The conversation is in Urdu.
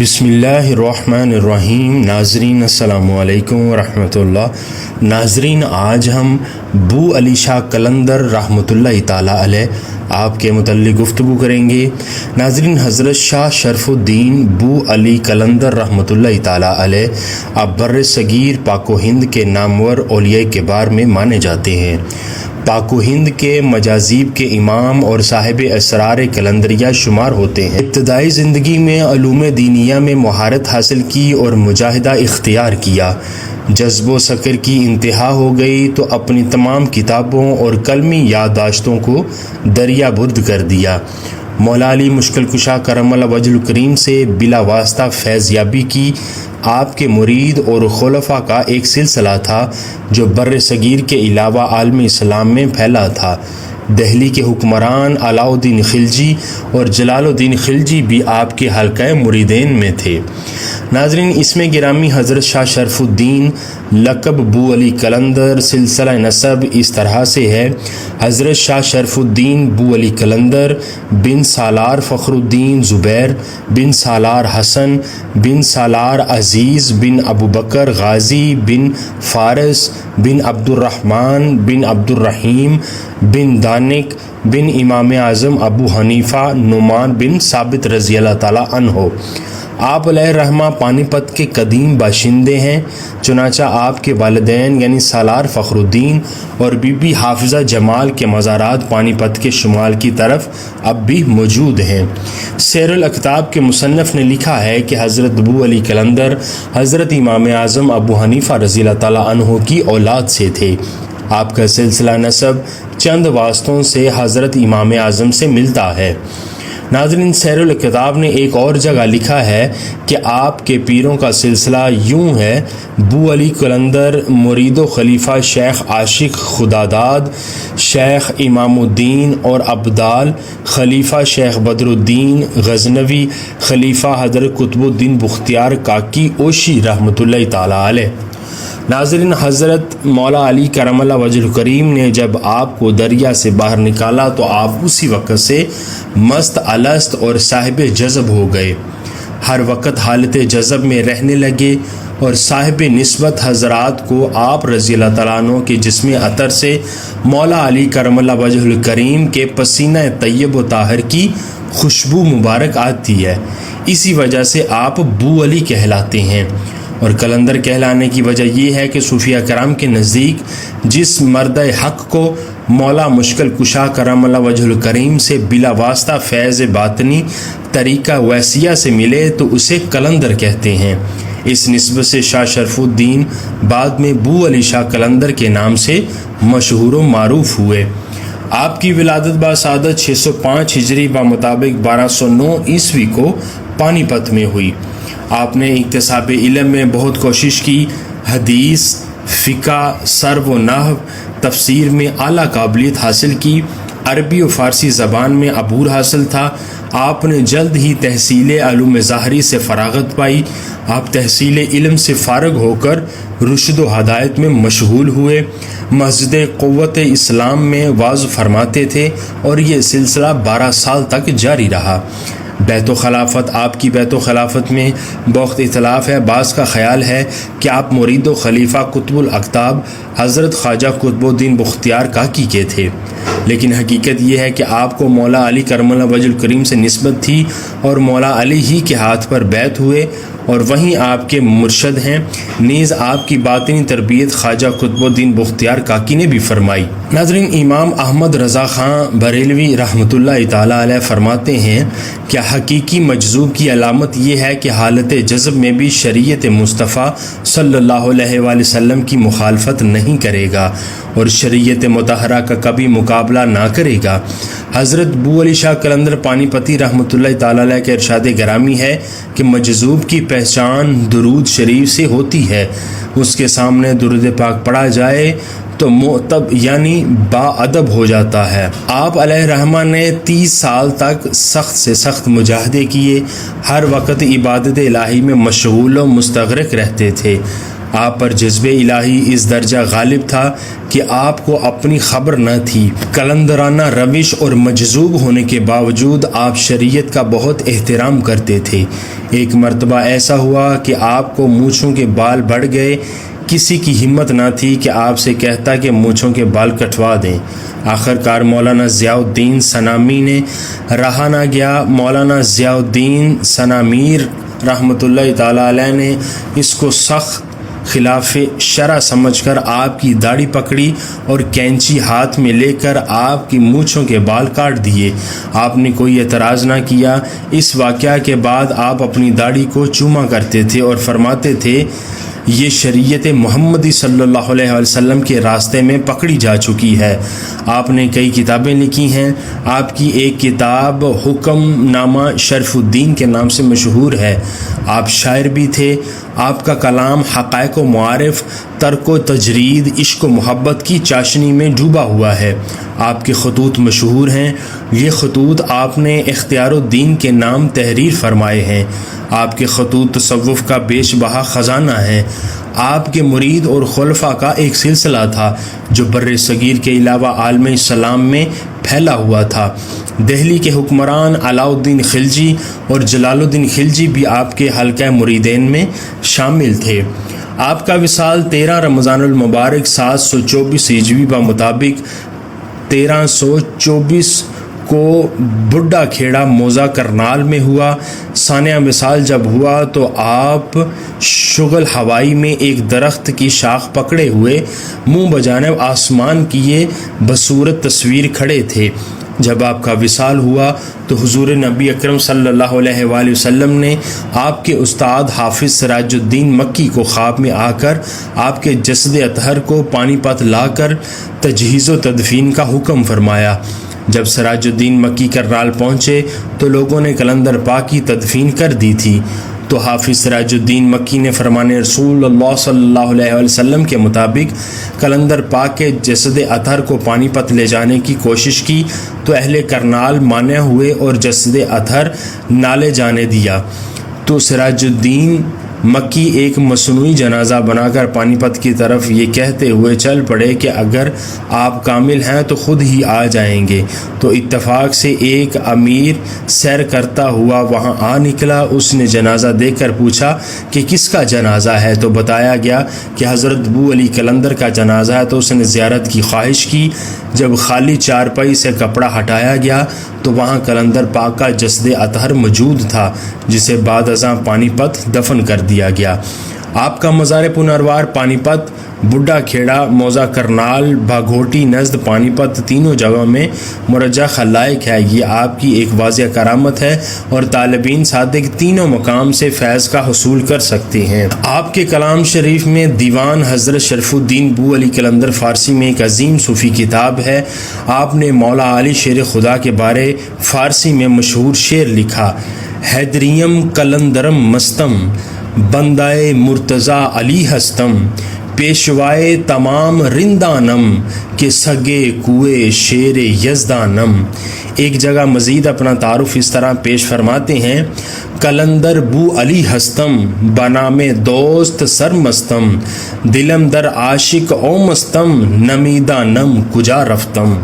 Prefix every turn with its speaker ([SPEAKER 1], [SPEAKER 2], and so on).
[SPEAKER 1] بسم اللہ الرحمن الرحیم۔ ناظرین السلام علیکم ورحمۃ اللہ۔ ناظرین، آج ہم بو علی شاہ قلندر رحمۃ اللہ تعالیٰ علیہ آپ کے متعلق گفتگو کریں گے۔ ناظرین، حضرت شاہ شرف الدین بو علی قلندر رحمۃ اللہ تعالیٰ علیہ اب بر صغیر پاک و ہند کے نامور اولیاء کبار میں مانے جاتے ہیں۔ پاک و ہند کے مجاذیب کے امام اور صاحب اسرار قلندریہ شمار ہوتے ہیں۔ ابتدائی زندگی میں علوم دینیہ میں مہارت حاصل کی اور مجاہدہ اختیار کیا۔ جذب و سکر کی انتہا ہو گئی تو اپنی تمام کتابوں اور قلمی یادداشتوں کو دریا برد کر دیا۔ مولا علی مشکل کشا کرم اللہ وجہ الکریم سے بلا واسطہ فیض یابی کی۔ آپ کے مرید اور خلفاء کا ایک سلسلہ تھا جو بر صغیر کے علاوہ عالم اسلام میں پھیلا تھا۔ دہلی کے حکمران علاء الدین خلجی اور جلال الدین خلجی بھی آپ کے حلقہ مریدین میں تھے۔ ناظرین، اس میں گرامی حضرت شاہ شرف الدین لقب بو علی قلندر سلسلہ نسب اس طرح سے ہے: حضرت شاہ شرف الدین بو علی قلندر بن سالار فخر الدین زبیر بن سالار حسن بن سالار عزیز بن ابو بکر غازی بن فارس بن عبد الرحمن بن عبد الرحیم بن دانک بن امام اعظم ابو حنیفہ نعمان بن ثابت رضی اللہ تعالیٰ عنہ۔ آپ علیہ رحمہ پانی پت کے قدیم باشندے ہیں، چنانچہ آپ کے والدین یعنی سالار فخر الدین اور بی بی حافظہ جمال کے مزارات پانی پت کے شمال کی طرف اب بھی موجود ہیں۔ سیر الاکتاب کے مصنف نے لکھا ہے کہ حضرت بو علی قلندر حضرت امام اعظم ابو حنیفہ رضی اللہ تعالیٰ عنہ کی اولاد سے تھے۔ آپ کا سلسلہ نسب چند واسطوں سے حضرت امام اعظم سے ملتا ہے۔ ناظرین، سیر الکتاب نے ایک اور جگہ لکھا ہے کہ آپ کے پیروں کا سلسلہ یوں ہے: بو علی قلندر مرید و خلیفہ شیخ عاشق خداداد شیخ امام الدین اور ابدال، خلیفہ شیخ بدر الدین غزنوی، خلیفہ حضرت قطب الدین بختیار کاکی اوشی رحمۃ اللہ تعالیٰ علیہ۔ ناظرین، حضرت مولا علی کرم اللہ وجہ الکریم نے جب آپ کو دریا سے باہر نکالا تو آپ اسی وقت سے مست الست اور صاحب جذب ہو گئے۔ ہر وقت حالت جذب میں رہنے لگے اور صاحب نسبت حضرات کو آپ رضی اللہ تعالیٰ عنہ کے جسم عطر سے مولا علی کرم اللہ وجہ الکریم کے پسینہ طیب و طاہر کی خوشبو مبارک آتی ہے۔ اسی وجہ سے آپ بو علی کہلاتے ہیں۔ اور قلندر کہلانے کی وجہ یہ ہے کہ صوفیہ کرام کے نزدیک جس مرد حق کو مولا مشکل کشا کرم اللہ وجہ الکریم سے بلا واسطہ فیض باطنی طریقہ ویسیہ سے ملے تو اسے قلندر کہتے ہیں۔ اس نسبت سے شاہ شرف الدین بعد میں بو علی شاہ قلندر کے نام سے مشہور و معروف ہوئے۔ آپ کی ولادت باسعادت 605 ہجری بمطابق 1209 عیسوی کو پانی پت میں ہوئی۔ آپ نے اکتساب علم میں بہت کوشش کی۔ حدیث، فقہ، صرف و نحو، تفسیر میں اعلیٰ قابلیت حاصل کی۔ عربی و فارسی زبان میں عبور حاصل تھا۔ آپ نے جلد ہی تحصیل علوم ظاہری سے فراغت پائی۔ آپ تحصیل علم سے فارغ ہو کر رشد و ہدایت میں مشغول ہوئے۔ مسجد قوت اسلام میں وعظ فرماتے تھے اور یہ سلسلہ 12 سال تک جاری رہا۔ بیت و خلافت، آپ کی بیت و خلافت میں بہت اختلاف ہے۔ بعض کا خیال ہے کہ آپ مرید و خلیفہ قطب الاقطاب حضرت خواجہ قطب الدین بختیار کاکی کے تھے، لیکن حقیقت یہ ہے کہ آپ کو مولا علی کرم اللہ وجہ الکریم سے نسبت تھی اور مولا علی ہی کے ہاتھ پر بیعت ہوئے اور وہیں آپ کے مرشد ہیں۔ نیز آپ کی باطنی تربیت خواجہ قطب الدین بختیار کاکی نے بھی فرمائی۔ ناظرین، امام احمد رضا خان بریلوی رحمۃ اللہ تعالیٰ علیہ فرماتے ہیں کہ حقیقی مجذوب کی علامت یہ ہے کہ حالت جذب میں بھی شریعت مصطفیٰ صلی اللہ علیہ وآلہ وسلم کی مخالفت نہیں کرے گا اور شریعت مطہرہ کا کبھی مقابلہ نہ کرے گا۔ حضرت بو علی شاہ قلندر پانی پتی رحمۃ اللہ تعالیٰ علیہ کے ارشاد گرامی ہے کہ مجذوب کی پہچان درود شریف سے ہوتی ہے۔ اس کے سامنے درود پاک پڑھا جائے تو مؤدب یعنی با ادب ہو جاتا ہے۔ آپ علیہ رحمہ نے 30 سال تک سخت سے سخت مجاہدے کیے، ہر وقت عبادت الہی میں مشغول و مستغرق رہتے تھے۔ آپ پر جذب الہی اس درجہ غالب تھا کہ آپ کو اپنی خبر نہ تھی۔ قلندرانہ روش اور مجذوب ہونے کے باوجود آپ شریعت کا بہت احترام کرتے تھے۔ ایک مرتبہ ایسا ہوا کہ آپ کو مونچھوں کے بال بڑھ گئے، کسی کی ہمت نہ تھی کہ آپ سے کہتا کہ مونچھوں کے بال کٹوا دیں۔ آخرکار مولانا ضیاء الدین سنامی نے رہا نہ گیا۔ مولانا ضیاء الدین سنامیر رحمۃ اللہ تعالیٰ علیہ نے اس کو سخت خلاف شرع سمجھ کر آپ کی داڑھی پکڑی اور کینچی ہاتھ میں لے کر آپ کی مونچھوں کے بال کاٹ دیے۔ آپ نے کوئی اعتراض نہ کیا۔ اس واقعہ کے بعد آپ اپنی داڑھی کو چوما کرتے تھے اور فرماتے تھے یہ شریعت محمدی صلی اللہ علیہ وسلم کے راستے میں پکڑی جا چکی ہے۔ آپ نے کئی کتابیں لکھی ہیں۔ آپ کی ایک کتاب حکم نامہ شرف الدین کے نام سے مشہور ہے۔ آپ شاعر بھی تھے۔ آپ کا کلام حقائق و معارف، ترک و تجرید، عشق و محبت کی چاشنی میں ڈوبا ہوا ہے۔ آپ کے خطوط مشہور ہیں۔ یہ خطوط آپ نے اختیار الدین کے نام تحریر فرمائے ہیں۔ آپ کے خطوط تصوف کا بیش بہا خزانہ ہیں۔ آپ کے مرید اور خلفاء کا ایک سلسلہ تھا جو بر صغیر کے علاوہ عالم اسلام میں پھیلا ہوا تھا۔ دہلی کے حکمران علاء الدین خلجی اور جلال الدین خلجی بھی آپ کے حلقہ مریدین میں شامل تھے۔ آپ کا وصال 13 رمضان المبارک 724 ہجری بمطابق 1324 کو بڈھا کھیڑا موضع کرنال میں ہوا۔ سانحہ وصال جب ہوا تو آپ شغل ہوائی میں ایک درخت کی شاخ پکڑے ہوئے منہ بجانب آسمان کیے بصورت تصویر کھڑے تھے۔ جب آپ کا وصال ہوا تو حضور نبی اکرم صلی اللہ علیہ وآلہ وسلم نے آپ کے استاد حافظ سراج الدین مکی کو خواب میں آ کر آپ کے جسد اطہر کو پانی پت لا کر تجہیز و تدفین کا حکم فرمایا۔ جب سراج الدین مکی کرنال پہنچے تو لوگوں نے قلندر پاک کی تدفین کر دی تھی، تو حافظ سراج الدین مکی نے فرمان رسول اللہ صلی اللہ علیہ وسلم کے مطابق قلندر پاک کے جسد اطہر کو پانی پت لے جانے کی کوشش کی تو اہل کرنال مانع ہوئے اور جسد اطہر نالے جانے دیا، تو سراج الدین مکی ایک مصنوعی جنازہ بنا کر پانی پت کی طرف یہ کہتے ہوئے چل پڑے کہ اگر آپ کامل ہیں تو خود ہی آ جائیں گے۔ تو اتفاق سے ایک امیر سیر کرتا ہوا وہاں آ نکلا۔ اس نے جنازہ دیکھ کر پوچھا کہ کس کا جنازہ ہے، تو بتایا گیا کہ حضرت بو علی قلندر کا جنازہ ہے۔ تو اس نے زیارت کی خواہش کی۔ جب خالی چارپائی سے کپڑا ہٹایا گیا تو وہاں قلندر پاک کا جسد اطہر موجود تھا، جسے بعد ازاں پانی پت دفن کر دیا گیا۔ آپ کا مزار پنروار پانی پت، بڈھا کھیڑا، موضع کرنال، بھاگھوٹی نزد پانی پت تینوں جگہوں میں مرجع خلائق ہے۔ یہ آپ کی ایک واضح کرامت ہے اور طالبین صادق تینوں مقام سے فیض کا حصول کر سکتے ہیں۔ آپ کے کلام شریف میں دیوان حضرت شرف الدین بو علی قلندر فارسی میں ایک عظیم صوفی کتاب ہے۔ آپ نے مولا علی شیر خدا کے بارے فارسی میں مشہور شعر لکھا: حیدریم قلندرم مستم، بندائے مرتضیٰ علی ہستم، پیشوائے تمام رندانم، کہ سگے کوئے شیر یزدانم۔ ایک جگہ مزید اپنا تعارف اس طرح پیش فرماتے ہیں: قلندر بو علی ہستم، بنام دوست سرمستم، دلم در عاشق او مستم، نمیدانم کجا رفتم۔